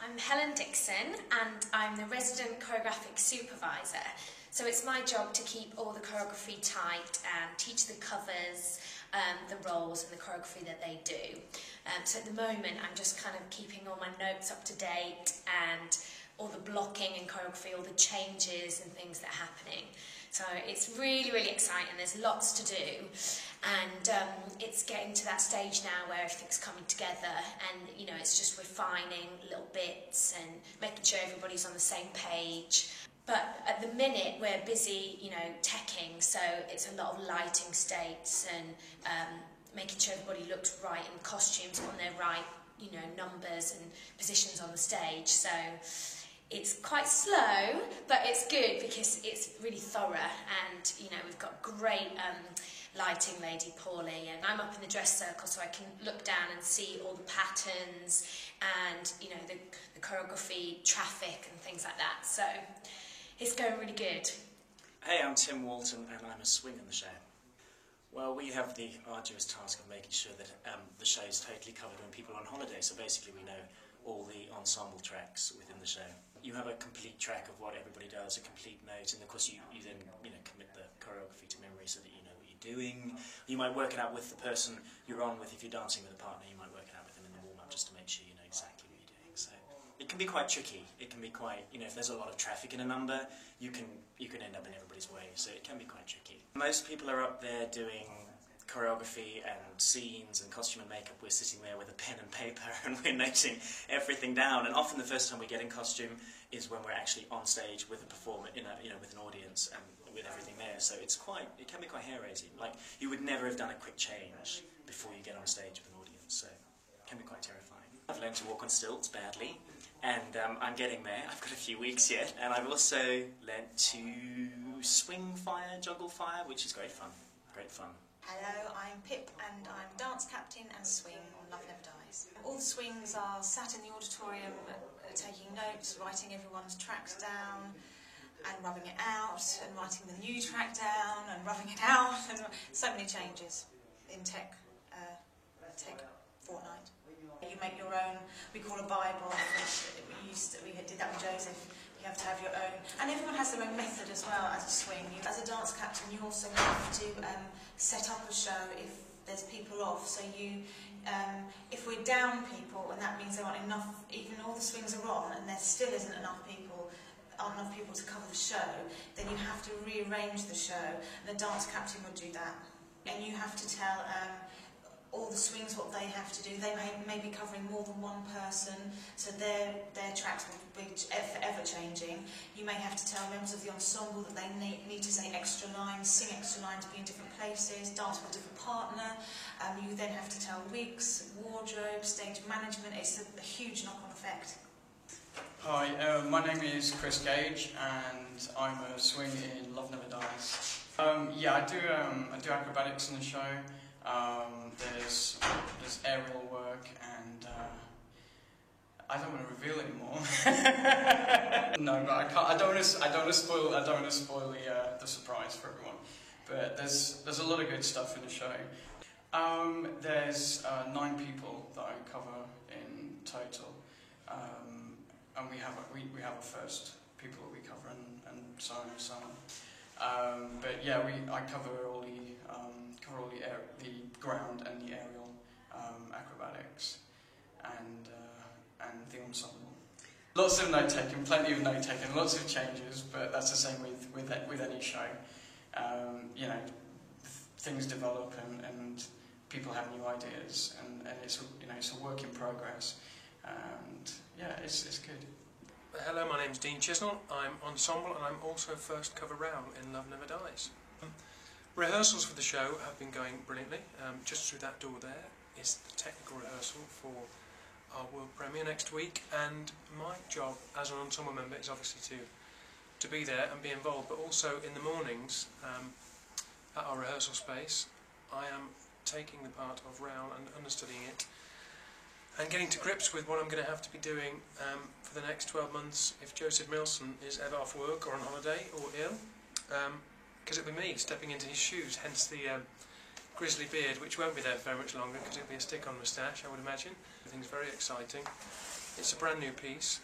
I'm Helen Dixon and I'm the resident choreographic supervisor. So it's my job to keep all the choreography tight and teach the covers, the roles and the choreography that they do. So at the moment I'm just kind of keeping all my notes up to date and all the blocking and choreography, all the changes and things that are happening. So it's really, really exciting. There's lots to do, and it's getting to that stage now where everything's coming together, and it's just refining little bits and making sure everybody's on the same page. But at the minute we're busy, teching, so it's a lot of lighting states and making sure everybody looks right in costumes on their right, numbers and positions on the stage. So it's quite slow, but it's good because it's really thorough, and we've got great lighting lady Paulie, and I'm up in the dress circle so I can look down and see all the patterns and the choreography, traffic and things like that. So it's going really good. Hey, I'm Tim Walton and I'm a swing in the show. Well, we have the arduous task of making sure that the show is totally covered when people are on holiday, so basically we know all the ensemble tracks within the show. You have a complete track of what everybody does, a complete note, and of course you then commit the choreography to memory so that you know what you're doing. You might work it out with the person you're on with. If you're dancing with a partner, you might work it out with them in the warm-up just to make sure you know exactly what you're doing. So it can be quite tricky. It can be quite, if there's a lot of traffic in a number, you can end up in everybody's way, so it can be quite tricky. Most people are up there doing choreography and scenes and costume and makeup. We're sitting there with a pen and paper and we're noting everything down, and often the first time we get in costume is when we're actually on stage with a performer, with an audience and with everything there. So it can be quite hair-raising. Like, you would never have done a quick change before you get on stage with an audience, so it can be quite terrifying. I've learned to walk on stilts badly, and I'm getting there. I've got a few weeks yet, and I've also learnt to swing fire, juggle fire, which is great fun. Great fun. Hello, I'm Pip and I'm dance captain and swing on Love Never Dies. All the swings are sat in the auditorium taking notes, writing everyone's tracks down and rubbing it out, and writing the new track down and rubbing it out, and so many changes in tech fortnight. You make your own, we call a Bible, we did that with Joseph. You have to have your own, and everyone has their own method as well as a swing. As a dance captain, you also have to set up a show if there's people off. So if we're down people, and that means there aren't enough, even all the swings are on, and there still aren't enough people to cover the show, then you have to rearrange the show, and the dance captain would do that. And you have to tell all the swings what they have to do. They may be covering more than one person, so their tracks will be forever changing. You may have to tell members of the ensemble that they need to say extra lines, sing extra lines, be in different places, dance with a different partner. You then have to tell wigs, wardrobe, stage management. It's a huge knock-on effect. Hi, my name is Chris Gage and I'm a swing in Love Never Dies. I do acrobatics in the show. There's aerial work, and I don't want to reveal anymore. No, but I can't. I don't want to spoil the surprise for everyone. But there's a lot of good stuff in the show. There's 9 people that I cover in total, and we have a first people that we cover, and so on and so on. But yeah, I cover all the ground and the aerial acrobatics and the ensemble. Lots of note taking, plenty of note taking, lots of changes, but that's the same with any show. Things develop and people have new ideas, and it's a work in progress, and yeah, it's good. Hello, my name's Dean Chisnell. I'm ensemble and I'm also first cover row in Love Never Dies. Rehearsals for the show have been going brilliantly. Just through that door there is the technical rehearsal for our world premiere next week, and my job as an ensemble member is obviously to be there and be involved, but also in the mornings at our rehearsal space I am taking the part of Raoul and understudying it and getting to grips with what I'm going to have to be doing for the next 12 months if Joseph Milson is ever off work or on holiday or ill. Because it'll be me stepping into his shoes, hence the grizzly beard, which won't be there very much longer because it'll be a stick-on moustache, I would imagine. Everything's very exciting. It's a brand new piece,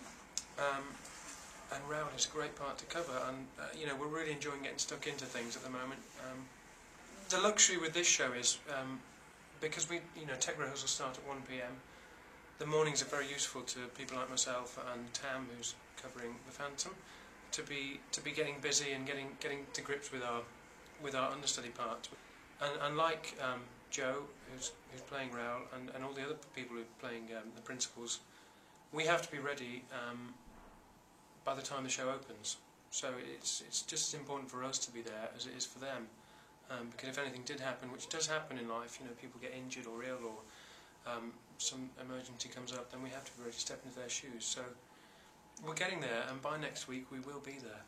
and Raoul is a great part to cover, and you know, we're really enjoying getting stuck into things at the moment. The luxury with this show is, because tech rehearsals start at 1 p.m, the mornings are very useful to people like myself and Tam, who's covering The Phantom, to be getting busy and getting to grips with our understudy part. And like Joe, who's playing Raoul, and all the other people who are playing the principals, we have to be ready by the time the show opens. So it's just as important for us to be there as it is for them. Because if anything did happen, which does happen in life, you know, people get injured or ill, or some emergency comes up, then we have to be ready to step into their shoes. So we're getting there, and by next week we will be there.